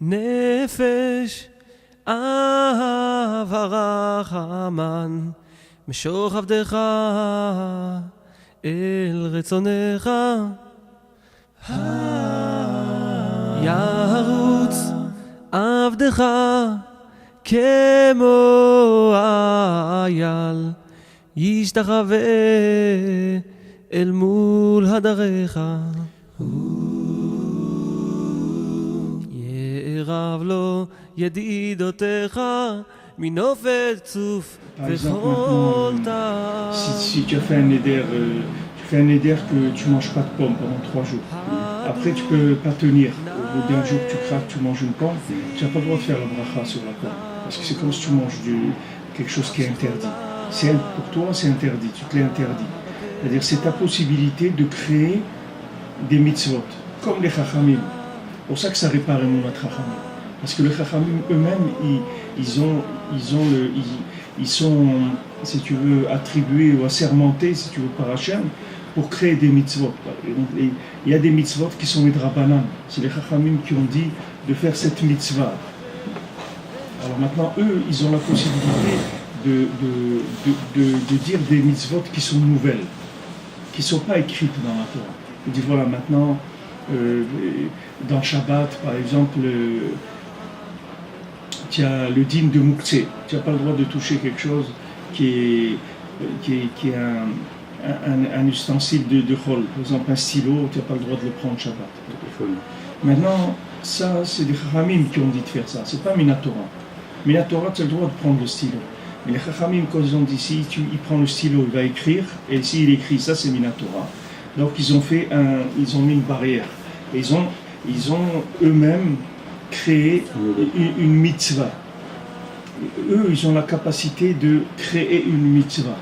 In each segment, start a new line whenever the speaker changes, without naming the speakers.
נפש אהב הרחמן משוך עבדך אל רצונך ירוץ עבדך כמו אייל ישתחווה אל מול הדריך ירב לו ידידותיך מנופת צוף וכל תא.
Si tu as fait un éder, tu fais un éder que tu manges pas de pommes pendant 3 jours. Après tu peux pas tenir. Au bout d'un jour tu craques, tu manges une pomme, tu n'as pas le droit de faire la bracha sur la pomme. Parce que c'est comme si tu manges quelque chose qui est interdit. Pour toi c'est interdit, tu te l'es interdit. C'est-à-dire c'est ta possibilité de créer des mitzvot, comme les chachamim. C'est pour ça que ça répare les mounat chachamim. Parce que les chachamim eux-mêmes, ils sont, si tu veux, attribués ou assermentés, si tu veux, par Hachem, pour créer des mitzvot. Il y a des mitzvot qui sont les drabanan. C'est les chachamim qui ont dit de faire cette mitzvah. Alors maintenant, eux, ils ont la possibilité de dire des mitzvot qui sont nouvelles, qui ne sont pas écrites dans la Torah. Ils disent, voilà, maintenant, dans Shabbat, par exemple, tu as le din de Mouktsé. Tu n'as pas le droit de toucher quelque chose qui est un ustensile de Chol. Par exemple, un stylo, tu n'as pas le droit de le prendre Shabbat. Maintenant, ça, c'est des Chachamim qui ont dit de faire ça. Ce n'est pas Minatora. Minatora, tu as le droit de prendre le stylo. Mais les Chachamim, quand ils ont dit, si il prend le stylo, il va écrire, et s'il écrit, ça c'est Minatora. Donc ils ont mis une barrière. Et ils ont eux-mêmes créé une mitzvah. Eux, ils ont la capacité de créer une mitzvah.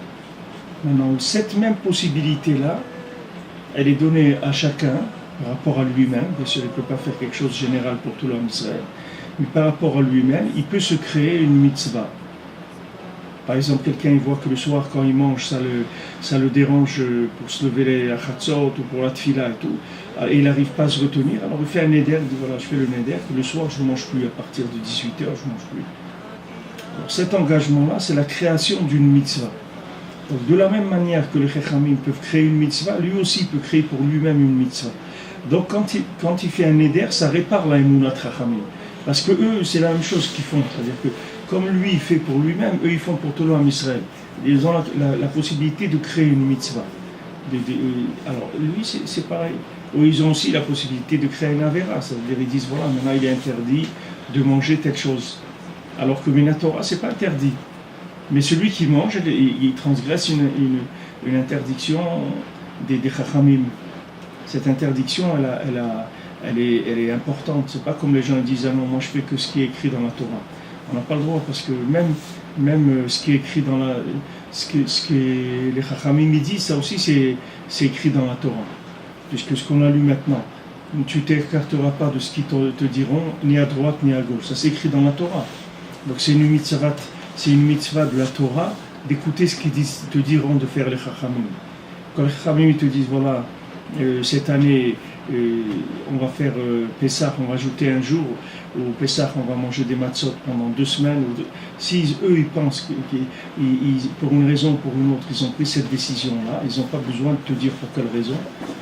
Maintenant, cette même possibilité-là, elle est donnée à chacun par rapport à lui-même. Bien sûr, il ne peut pas faire quelque chose de général pour tout l'homme d'Israël. Mais par rapport à lui-même, il peut se créer une mitzvah. Par exemple, quelqu'un il voit que le soir, quand il mange, ça le dérange pour se lever à Chatzot ou pour la tfila et tout, et il n'arrive pas à se retenir, alors il fait un neder, il dit voilà, je fais le neder, que le soir je ne mange plus, à partir de 18h, je ne mange plus. Alors, cet engagement-là, c'est la création d'une mitzvah. Donc, de la même manière que les Chachamim peuvent créer une mitzvah, lui aussi peut créer pour lui-même une mitzvah. Donc quand il fait un neder, ça répare la emunat Chachamim. Parce que eux, c'est la même chose qu'ils font, c'est-à-dire que comme lui il fait pour lui-même, eux ils font pour tout l'homme Israël. Ils ont la possibilité de créer une mitzvah. Alors lui c'est pareil. Eux ils ont aussi la possibilité de créer une avera, c'est-à-dire ils disent voilà maintenant il est interdit de manger telle chose. Alors que Minatora c'est pas interdit. Mais celui qui mange, il transgresse une interdiction des Chachamim. Cette interdiction elle est importante. C'est pas comme les gens disent ah non moi je fais que ce qui est écrit dans la Torah. On n'a pas le droit parce que même ce qui est écrit dans ce que les Chachamim disent, ça aussi c'est écrit dans la Torah. Puisque ce qu'on a lu maintenant, tu ne t'écarteras pas de ce qu'ils te diront, ni à droite ni à gauche. Ça c'est écrit dans la Torah. Donc c'est une mitzvah de la Torah d'écouter ce qu'ils te diront de faire les Chachamim. Quand les Chachamim te disent voilà, cette année on va faire Pessah, on va ajouter un jour, au Pessah on va manger des matzot pendant 2 semaines. Si eux ils pensent que pour une raison ou pour une autre ils ont pris cette décision-là, ils n'ont pas besoin de te dire pour quelle raison,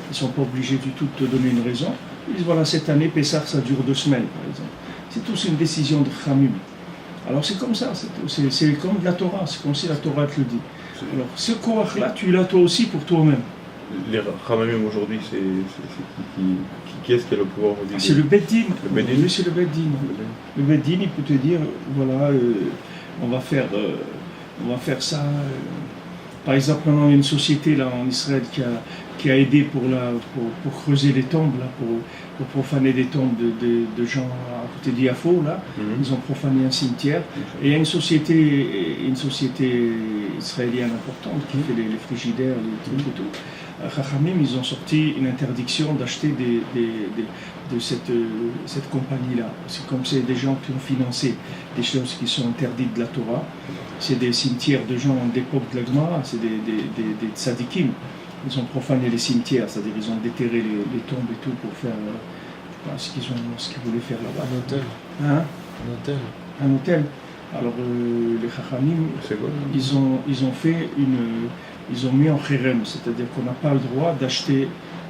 ils ne sont pas obligés du tout de te donner une raison. Ils disent voilà cette année Pessah ça dure 2 semaines par exemple. C'est tous une décision de Chachamim. Alors c'est comme ça, c'est comme de la Torah, c'est comme si la Torah te le dit. Alors ce korach-là tu l'as toi aussi pour toi-même.
Les Chachamim aujourd'hui, c'est qui est-ce qui a le pouvoir aujourd'hui?
C'est le Beddin.
Le
c'est le Beddin. Le Beddin, il peut te dire, voilà, on va faire ça. Par exemple, maintenant, il y a une société là en Israël qui a aidé pour creuser les tombes, là, pour profaner des tombes de gens à côté d'Yafo, là. Ils ont profané un cimetière. Et il y a une société israélienne importante qui fait les frigidaires, les trucs et tout. Chachamim, ils ont sorti une interdiction d'acheter de cette compagnie-là. C'est comme c'est des gens qui ont financé des choses qui sont interdites de la Torah. C'est des cimetières de gens d'époque de la Gemara, c'est des tzadikim. Ils ont profané les cimetières, c'est-à-dire ils ont déterré les tombes et tout pour ce qu'ils voulaient faire là-bas.
Un hôtel.
Hein?
Un hôtel.
Un hôtel. Alors les Chachamim,
C'est quoi?
ils ont mis en chérem, c'est-à-dire qu'on n'a pas le droit d'acheter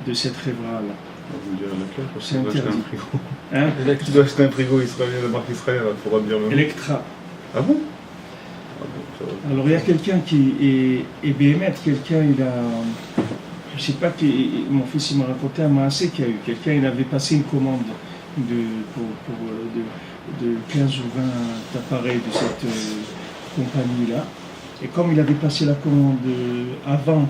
de cette révra-là.
Vous me direz laquelle, parce
C'est
que tu dois acheter
interdit.
un frigo.
Hein?
Tu dois acheter un frigo israélien, de marque israélienne, il faudra me dire le nom.
Electra.
Ah bon? Ah bon, ça va.
Alors il y a quelqu'un qui est BMF, quelqu'un il a, je sais pas, mon fils il m'a raconté un maassé qu'il y a eu, quelqu'un il avait passé une commande de 15 ou 20 appareils de cette compagnie-là, et comme il avait passé la commande avant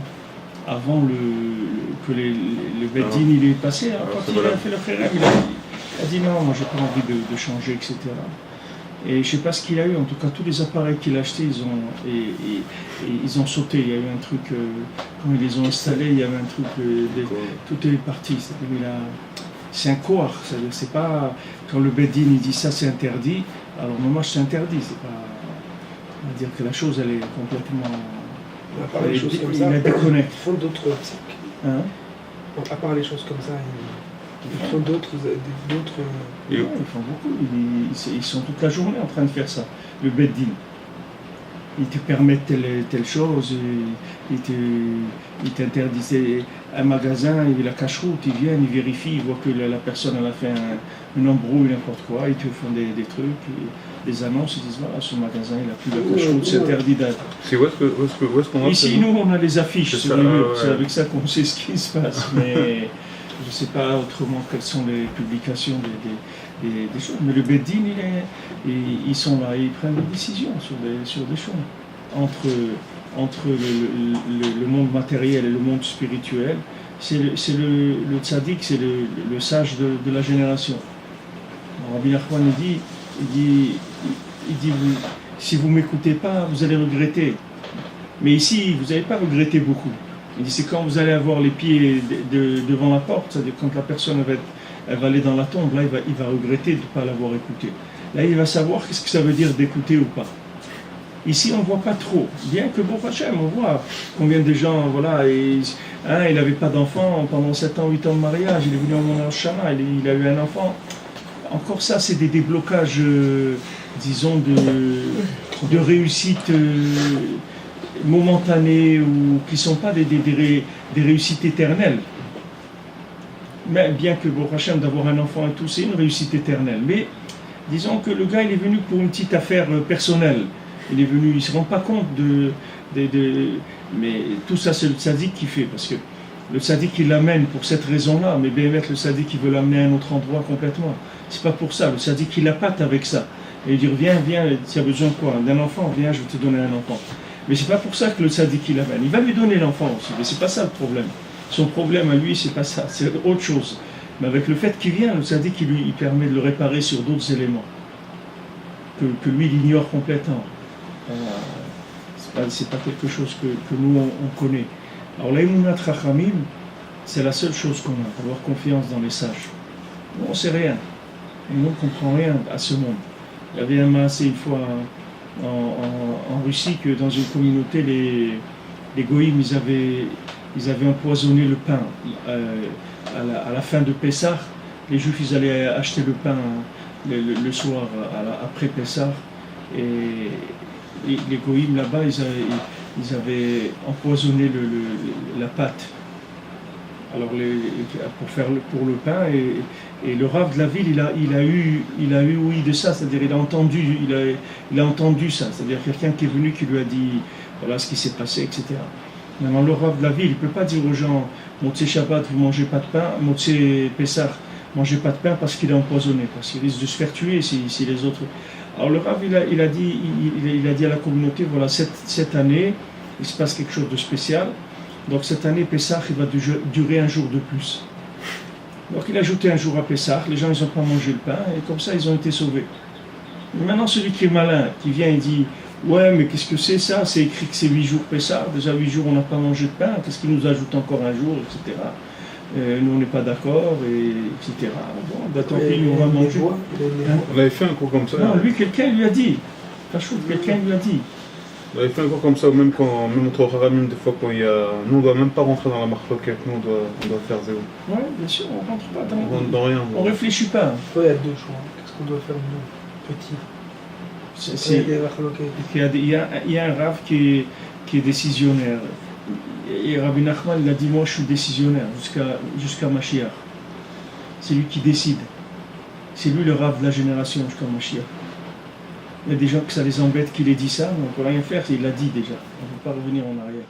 que le Beddin il est passé, hein, quand il a fait le frère, il a dit non, moi j'ai pas envie de changer, etc. Et je ne sais pas ce qu'il a eu, en tout cas tous les appareils qu'il a achetés, ils ont sauté. Il y a eu un truc, quand ils les ont installés, il y avait un truc, tout est parti. C'est un koar, c'est pas, quand le Beddin il dit ça c'est interdit, alors moi c'est interdit, c'est pas, on va dire que la chose elle est complètement,
À part les choses comme ça,
il a déconné.
ils font d'autres sacs.
Hein?
À part les choses comme ça, ils font d'autres.
Ils font beaucoup, ils sont toute la journée en train de faire ça, le Beddin. Ils te permettent telle chose, ils t'interdisent un magasin, la cache-route, ils viennent, ils vérifient, ils voient que la personne elle a fait un embrouille, n'importe quoi, ils te font des trucs, des annonces, ils disent voilà, ce magasin il a plus la cache-route, c'est interdit d'être.
C'est où est-ce qu'on a
Ici, nous, on a les affiches
C'est
sur
ça,
les murs,
ouais.
c'est avec ça qu'on sait ce qui se passe, mais je ne sais pas autrement quelles sont les publications des choses. Mais le Beddin, ils sont là, ils prennent des décisions sur des choses. Entre le monde matériel et le monde spirituel, c'est le tzaddik, c'est le sage de la génération. Alors, Rabbi Nachman il dit si vous ne m'écoutez pas, vous allez regretter. Mais ici, vous n'allez pas regretter beaucoup. Il dit c'est quand vous allez avoir les pieds devant la porte, c'est-à-dire quand la personne elle va aller dans la tombe, là il va regretter de ne pas l'avoir écouté. Là il va savoir qu'est-ce que ça veut dire d'écouter ou pas. Ici on ne voit pas trop, bien que bon Hachem, on voit combien de gens, voilà, il n'avait pas d'enfant pendant 7 ans, 8 ans de mariage, il est venu en Mona Shana, il a eu un enfant. Encore ça, c'est des déblocages, disons, de réussite momentanée ou qui ne sont pas des réussites éternelles. Mais bien que, bon, Hachem, d'avoir un enfant et tout, c'est une réussite éternelle. Mais disons que le gars, il est venu pour une petite affaire personnelle. Il est venu, il ne se rend pas compte mais tout ça, c'est le tzaddik qui fait, parce que le tzaddik, il l'amène pour cette raison-là, mais bien le tzaddik, il veut l'amener à un autre endroit complètement. C'est pas pour ça. Le tzaddik, il appâte avec ça. Et il dit, viens, tu as besoin de quoi? D'un enfant, viens, je vais te donner un enfant. Mais c'est pas pour ça que le tzaddik, il l'amène. Il va lui donner l'enfant aussi, mais c'est pas ça le problème. Son problème à lui, c'est pas ça, c'est autre chose. Mais avec le fait qu'il vient, le tzaddik, il permet de le réparer sur d'autres éléments que lui, il ignore complètement. C'est pas quelque chose que nous, on connaît. Alors, l'aïmounat Chachamim, c'est la seule chose qu'on a, avoir confiance dans les sages. Nous, on ne sait rien. Et nous, on ne comprend rien à ce monde. Il y avait un maassé une fois en Russie que dans une communauté, les goïms, ils avaient empoisonné le pain. À la fin de Pessah, les Juifs, ils allaient acheter le pain le soir après Pessah. Et les goïms là-bas, ils avaient empoisonné la pâte. Alors pour le pain, et le rav de la ville, il a eu ouï de ça, c'est-à-dire il a entendu ça, c'est-à-dire quelqu'un qui est venu qui lui a dit voilà ce qui s'est passé, etc. Maintenant le rav de la ville, il ne peut pas dire aux gens Motzei Shabbat, vous ne mangez pas de pain, Motzei Pessah, mangez pas de pain parce qu'il est empoisonné, parce qu'il risque de se faire tuer si les autres. Alors le rav, il a dit à la communauté, voilà, cette année, il se passe quelque chose de spécial. Donc cette année, Pessah, il va durer un jour de plus. Donc il a ajouté un jour à Pessah, les gens ils n'ont pas mangé le pain, et comme ça ils ont été sauvés. Mais maintenant celui qui est malin, qui vient et dit, ouais mais qu'est-ce que c'est ça? C'est écrit que c'est 8 jours Pessah, déjà 8 jours on n'a pas mangé de pain, qu'est-ce qu'il nous ajoute encore un jour, etc. Nous on n'est pas d'accord, etc. Bon, tant pis, on va manger.
On avait fait un coup comme ça.
Non, lui quelqu'un lui a dit, quelqu'un lui a dit.
Bah, il fait encore comme ça, même entre Haramim, des fois quand il y a. Nous on doit même pas rentrer dans la marloquette, nous on doit faire zéro.
Ouais, bien sûr, on rentre pas
On rentre dans rien.
On réfléchit pas.
Toi, il y a deux choix. Qu'est-ce qu'on doit faire nous, petits?
C'est-
Il y a des marloquettes.
il y a un Rav qui est décisionnaire. Et Rabbi Nachman, il a dit, moi je suis décisionnaire jusqu'à Mashiach. C'est lui qui décide. C'est lui le Rav de la génération jusqu'à Mashiach. Il y a des gens que ça les embête qu'il ait dit ça, mais on ne peut rien faire, il l'a dit déjà. On ne peut pas revenir en arrière.